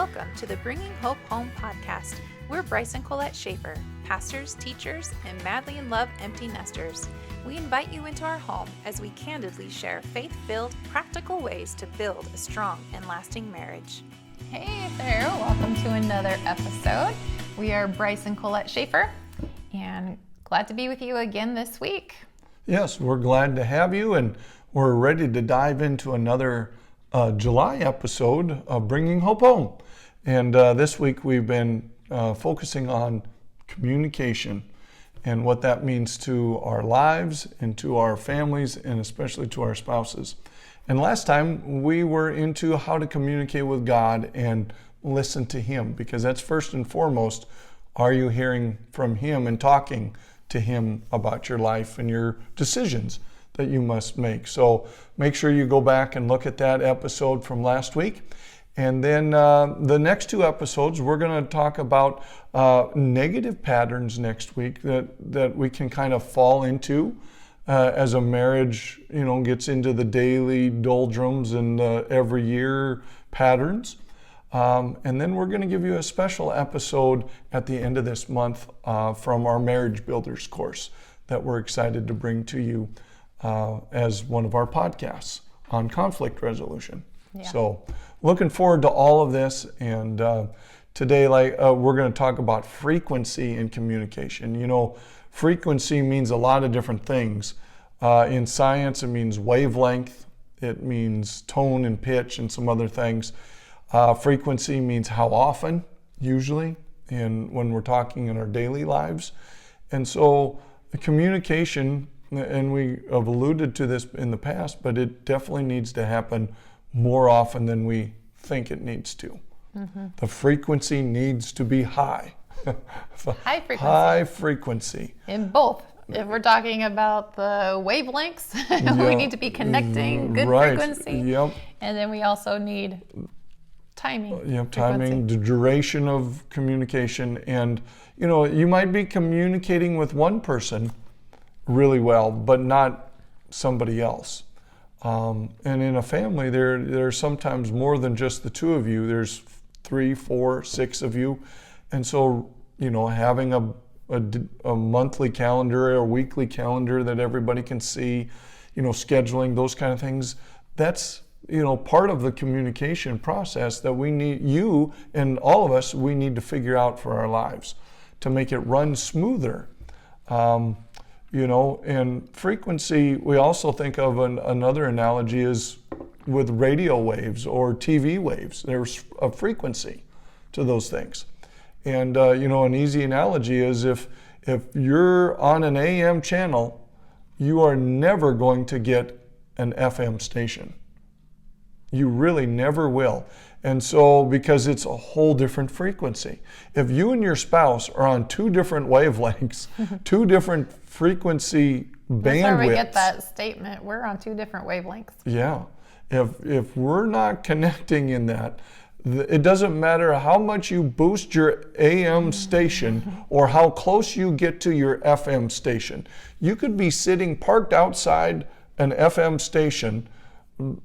Welcome to the Bringing Hope Home podcast. We're Bryce and Colette Schaffer, pastors, teachers, and madly in love empty nesters. We invite you into our home as we candidly share faith-filled, practical ways to build a strong and lasting marriage. Hey there, welcome to another episode. We are Bryce and Colette Schaffer, and glad to be with you again this week. Yes, we're glad to have you, and we're ready to dive into another July episode of Bringing Hope Home. And this week we've been focusing on communication and what that means to our lives and to our families and especially to our spouses. And last time we were into how to communicate with God and listen to Him, because that's first and foremost. Are you hearing from Him and talking to Him about your life and your decisions that you must make? So make sure you go back and look at that episode from last week. And then the next two episodes, we're going to talk about negative patterns next week that we can kind of fall into as a marriage, gets into the daily doldrums and every year patterns. And then we're going to give you a special episode at the end of this month from our Marriage Builders course that we're excited to bring to you as one of our podcasts on conflict resolution. Yeah. So looking forward to all of this. And today, we're going to talk about frequency in communication. Frequency means a lot of different things. In science, it means wavelength. It means tone and pitch and some other things. Frequency means how often, usually, and when we're talking in our daily lives. And so the communication, and we have alluded to this in the past, but it definitely needs to happen more often than we think it needs to. Mm-hmm. The frequency needs to be high. High frequency. High frequency. In both. If we're talking about the wavelengths, we need to be connecting good frequency. Yep. And then we also need timing. Timing, the duration of communication. And, you might be communicating with one person really well, but not somebody else. And in a family, there's sometimes more than just the two of you. There's 3, 4, 6 of you. And so, having a monthly calendar or a weekly calendar that everybody can see, scheduling, those kind of things, that's, part of the communication process that we need, you and all of us, we need to figure out for our lives to make it run smoother. And frequency, we also think of another analogy is with radio waves or TV waves. There's a frequency to those things. And, an easy analogy is if you're on an AM channel, you are never going to get an FM station. You really never will. And so, because it's a whole different frequency. If you and your spouse are on two different wavelengths, two different frequency bandwidths. That's where we get that statement, we're on two different wavelengths. Yeah. If we're not connecting in that, it doesn't matter how much you boost your AM station or how close you get to your FM station. You could be sitting parked outside an FM station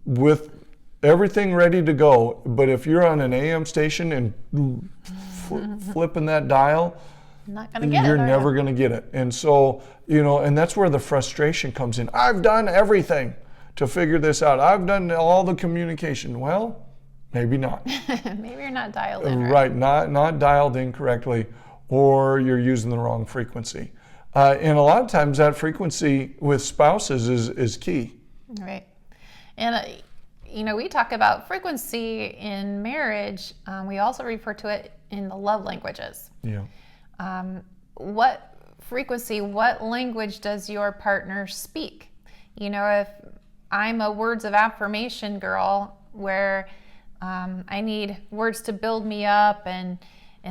with everything ready to go, but if you're on an AM station and flipping that dial, you're never going to get it. And so, and that's where the frustration comes in. I've done everything to figure this out. I've done all the communication. Well, maybe not. Maybe you're not dialed in right. Not dialed in correctly, or you're using the wrong frequency. And a lot of times that frequency with spouses is key. Right. And we talk about frequency in marriage. We also refer to it in the love languages. Yeah. What frequency, what language does your partner speak? If I'm a words of affirmation girl where I need words to build me up and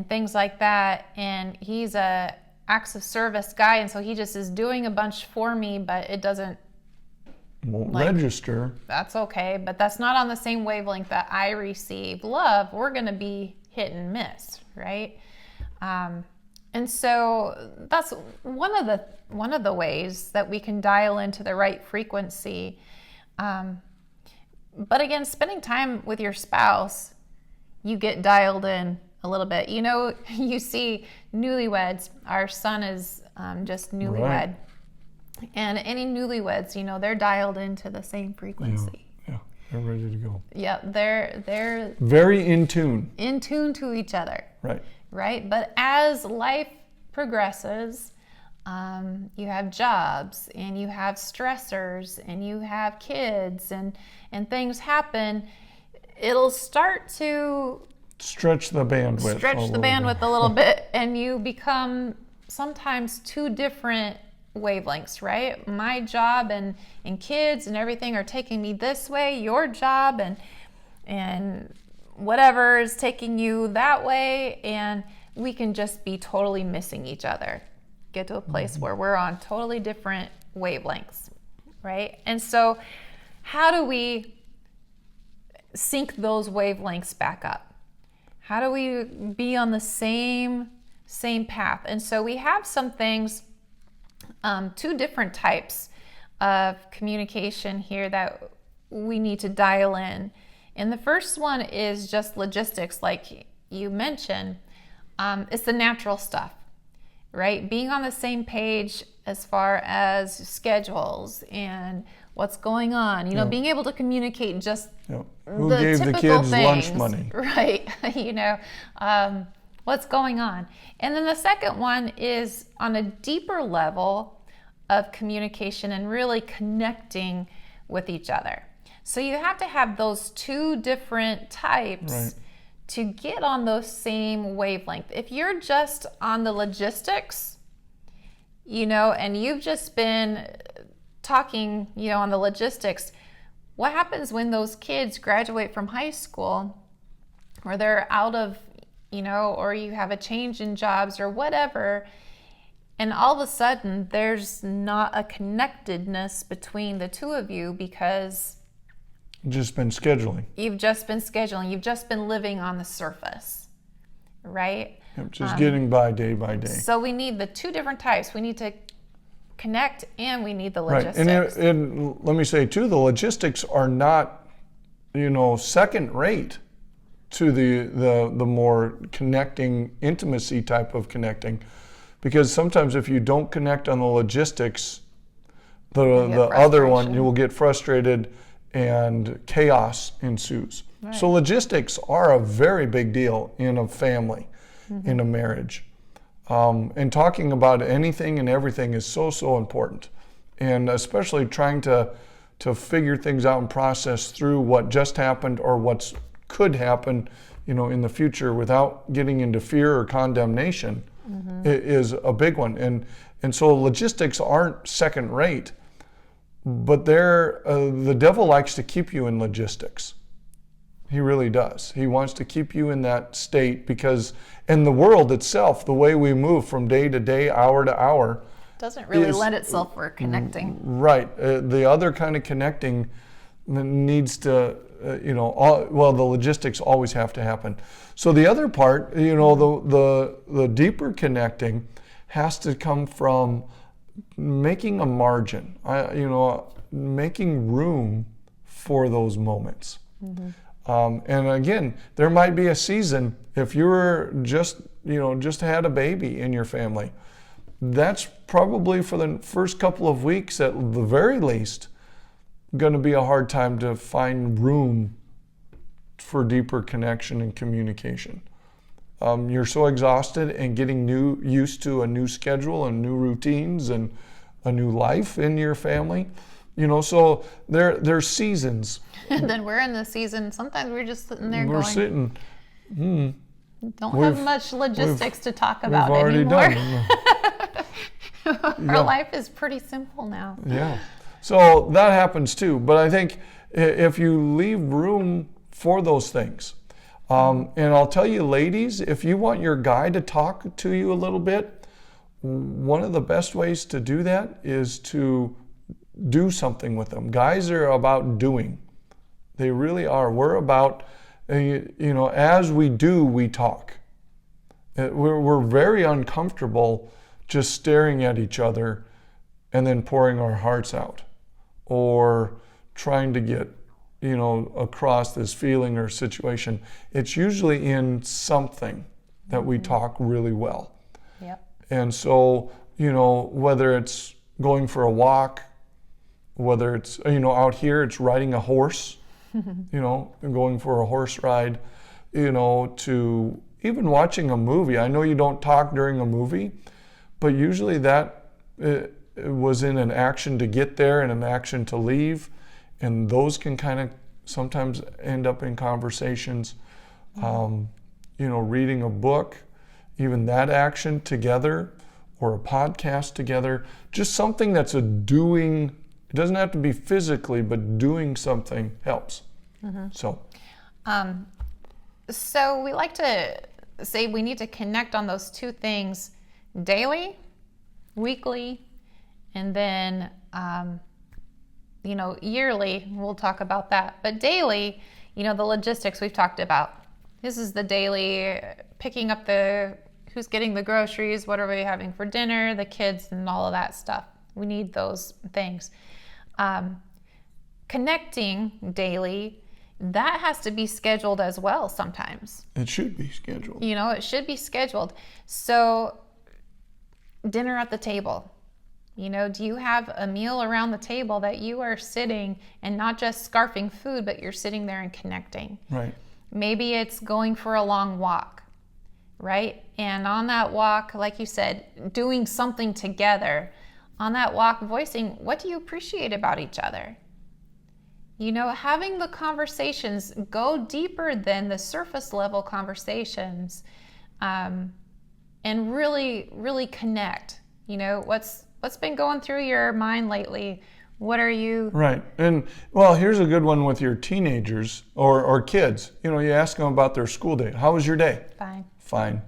things like that, and he's a acts of service guy, and so he just is doing a bunch for me, but it won't register. That's okay, but that's not on the same wavelength that I receive love. We're going to be hit and miss, right? And so that's one of the ways that we can dial into the right frequency. But again, spending time with your spouse, you get dialed in a little bit. You know, you see newlyweds. Our son is just newlywed. Right. And any newlyweds, you know, they're dialed into the same frequency. Yeah, they're ready to go. Yeah, they're Very in tune. in tune to each other. Right. Right? But as life progresses, you have jobs and you have stressors and you have kids and things happen. It'll start to Stretch the bandwidth a little bit, and you become sometimes two different wavelengths, right? My job and kids and everything are taking me this way. Your job and whatever is taking you that way, and we can just be totally missing each other. Get to a place where we're on totally different wavelengths, right? And so how do we sync those wavelengths back up? How do we be on the same path? And so we have some things, two different types of communication here that we need to dial in. And the first one is just logistics, like you mentioned. It's the natural stuff, right? Being on the same page as far as schedules and what's going on, you know, being able to communicate just who the gave the typical kids things, lunch money, right? You know, what's going on. And then the second one is on a deeper level of communication and really connecting with each other. So you have to have those two different types. Right. To get on those same wavelength. If you're just on the logistics, you know, and you've just been talking, you know, on the logistics, what happens when those kids graduate from high school, or they're out of, you know, or you have a change in jobs or whatever, and all of a sudden there's not a connectedness between the two of you because just been scheduling. You've just been living on the surface, right? Just getting by day by day. So we need the two different types. We need to connect and we need the logistics. Right, and let me say too, the logistics are not, you know, second rate to the more connecting, intimacy type of connecting, because sometimes if you don't connect on the logistics, the other one, you will get frustrated and chaos ensues. Right. So logistics are a very big deal in a family, in a marriage. And talking about anything and everything is so important. And especially trying to figure things out and process through what just happened or what could happen, you know, in the future without getting into fear or condemnation is a big one. And so logistics aren't second rate. But the devil likes to keep you in logistics. He really does. He wants to keep you in that state because, in the world itself, the way we move from day to day, hour to hour, doesn't really lend itself for connecting. Right. The other kind of connecting needs to, the logistics always have to happen. So the other part, you know, the deeper connecting has to come from making a margin, making room for those moments. And again, there might be a season, if you're just had a baby in your family, that's probably for the first couple of weeks at the very least going to be a hard time to find room for deeper connection and communication. You're so exhausted and getting used to a new schedule and new routines and a new life in your family. You know, so there's seasons. And then we're in the season. Sometimes we're just sitting there We're sitting. Don't have much logistics to talk about we've already anymore. Done. Our life is pretty simple now. Yeah. So that happens too. But I think if you leave room for those things, and I'll tell you, ladies, if you want your guy to talk to you a little bit, one of the best ways to do that is to do something with them. Guys are about doing. They really are. We're about, as we do, we talk. We're very uncomfortable just staring at each other and then pouring our hearts out or trying to get across this feeling or situation, it's usually in something that we talk really well. Yep. And so, whether it's going for a walk, whether it's, out here, it's riding a horse, and going for a horse ride, to even watching a movie. I know you don't talk during a movie, but usually that it was in an action to get there and an action to leave. And those can kind of sometimes end up in conversations. Reading a book, even that action together, or a podcast together, just something that's a doing. It doesn't have to be physically, but doing something helps. So we like to say we need to connect on those two things daily, weekly, and then yearly. We'll talk about that. But daily, the logistics we've talked about. This is the daily picking up who's getting the groceries, what are we having for dinner, the kids, and all of that stuff. We need those things. Connecting daily, that has to be scheduled as well sometimes. It should be scheduled. It should be scheduled. So dinner at the table. Do you have a meal around the table that you are sitting and not just scarfing food, but you're sitting there and connecting? Right. Maybe it's going for a long walk, right? And on that walk, like you said, doing something together. On that walk, voicing, what do you appreciate about each other? Having the conversations go deeper than the surface level conversations, and really, really connect. What's been going through your mind lately? What are you... Right. And, well, here's a good one with your teenagers or kids. You ask them about their school day. How was your day? Fine. Fine.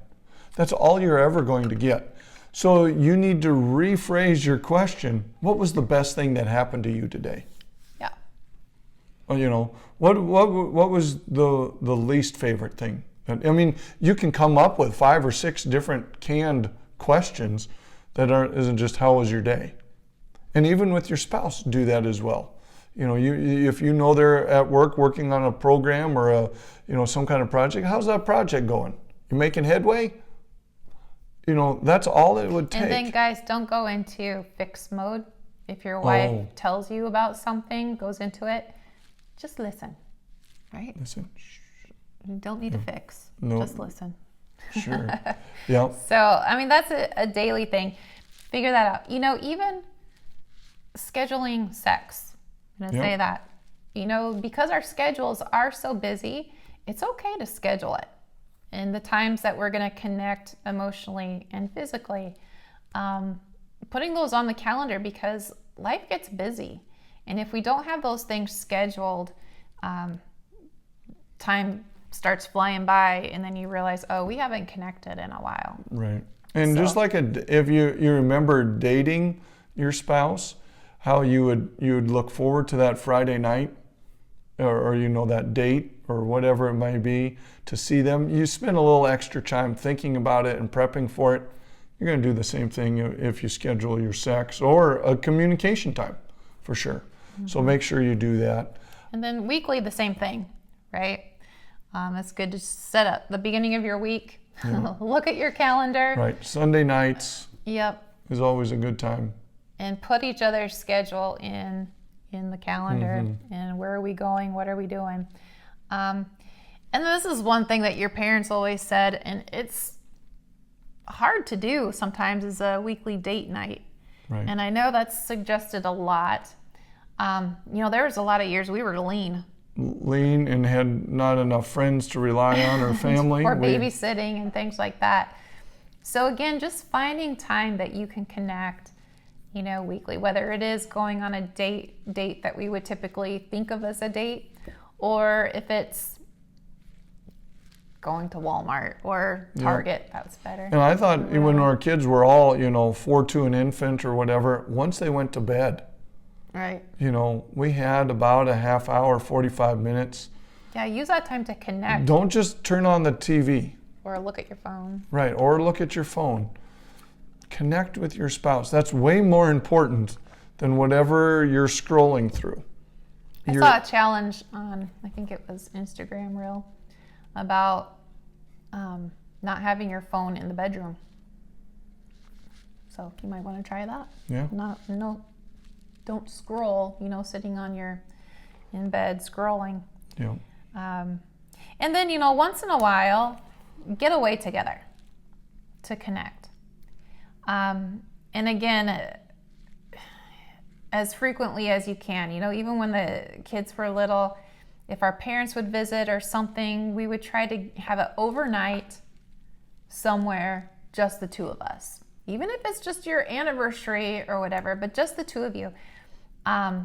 That's all you're ever going to get. So you need to rephrase your question. What was the best thing that happened to you today? Yeah. What was the least favorite thing? I mean, you can come up with 5 or 6 different canned questions that isn't just how was your day. And even with your spouse, do that as well. If they're at work working on a program or some kind of project, how's that project going? You making headway? That's all it would take. And then guys, don't go into fix mode. If your wife tells you about something, goes into it, just listen, right? Listen. You don't need to fix. No. Just listen. Sure. Yeah. So, that's a daily thing. Figure that out. Even scheduling sex. I'm going to say that. Because our schedules are so busy, it's okay to schedule it. And the times that we're going to connect emotionally and physically, putting those on the calendar, because life gets busy. And if we don't have those things scheduled, time starts flying by, and then you realize, we haven't connected in a while. Right. And just like if you remember dating your spouse, how you would look forward to that Friday night or that date or whatever it may be to see them. You spend a little extra time thinking about it and prepping for it. You're going to do the same thing if you schedule your sex or a communication time, for sure. Mm-hmm. So make sure you do that. And then weekly, the same thing, right? It's good to set up the beginning of your week. Yeah. Look at your calendar. Right. Sunday nights. Yep. Is always a good time. And put each other's schedule in the calendar. Mm-hmm. And where are we going? What are we doing? And this is one thing that your parents always said, and it's hard to do sometimes, is a weekly date night. Right. And I know that's suggested a lot. There was a lot of years we were lean and had not enough friends to rely on or family. or babysitting and things like that. So again, just finding time that you can connect, weekly, whether it is going on a date that we would typically think of as a date, or if it's going to Walmart or Target, that's better. And I thought when our kids were all, 4 to an infant or whatever, once they went to bed, right. We had about a half hour, 45 minutes. Yeah, use that time to connect. Don't just turn on the TV. Or look at your phone. Right, or look at your phone. Connect with your spouse. That's way more important than whatever you're scrolling through. I saw a challenge on, I think it was Instagram Reel, about not having your phone in the bedroom. So you might want to try that. Yeah. Don't scroll, sitting in bed scrolling. Yeah. And then, once in a while, get away together to connect. And again, as frequently as you can, even when the kids were little, if our parents would visit or something, we would try to have it overnight somewhere, just the two of us. Even if it's just your anniversary or whatever, but just the two of you. I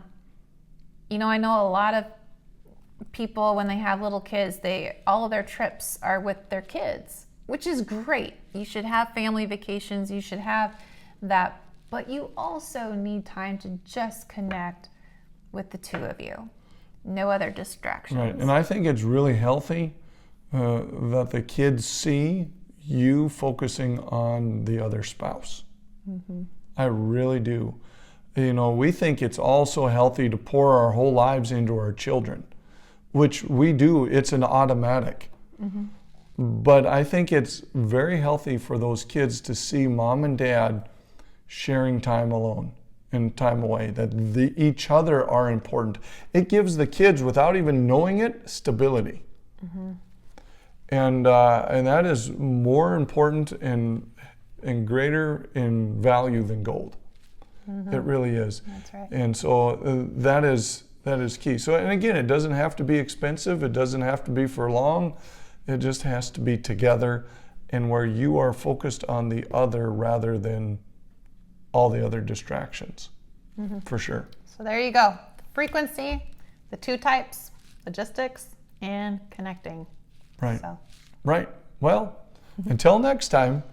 know a lot of people, when they have little kids, all of their trips are with their kids, which is great. You should have family vacations, you should have that, but you also need time to just connect with the two of you. No other distractions. Right, and I think it's really healthy that the kids see you focusing on the other spouse. Mm-hmm. I really do. We think it's also healthy to pour our whole lives into our children, which we do. It's an automatic. Mm-hmm. But I think it's very healthy for those kids to see mom and dad sharing time alone and time away, that each other are important. It gives the kids, without even knowing it, stability. Mm-hmm. And that is more important and greater in value than gold. Mm-hmm. It really is. That's right. And so that is key. So, and again, it doesn't have to be expensive. It doesn't have to be for long. It just has to be together, and where you are focused on the other rather than all the other distractions. Mm-hmm. For sure. So there you go. Frequency, the two types, logistics, and connecting. Right. So. Right. Well, until next time,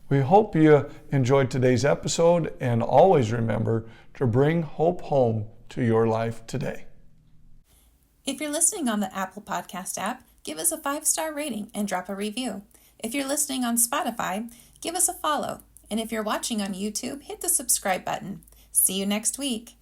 we hope you enjoyed today's episode, and always remember to bring hope home to your life today. If you're listening on the Apple Podcast app, give us a 5-star rating and drop a review. If you're listening on Spotify, give us a follow. And if you're watching on YouTube, hit the subscribe button. See you next week.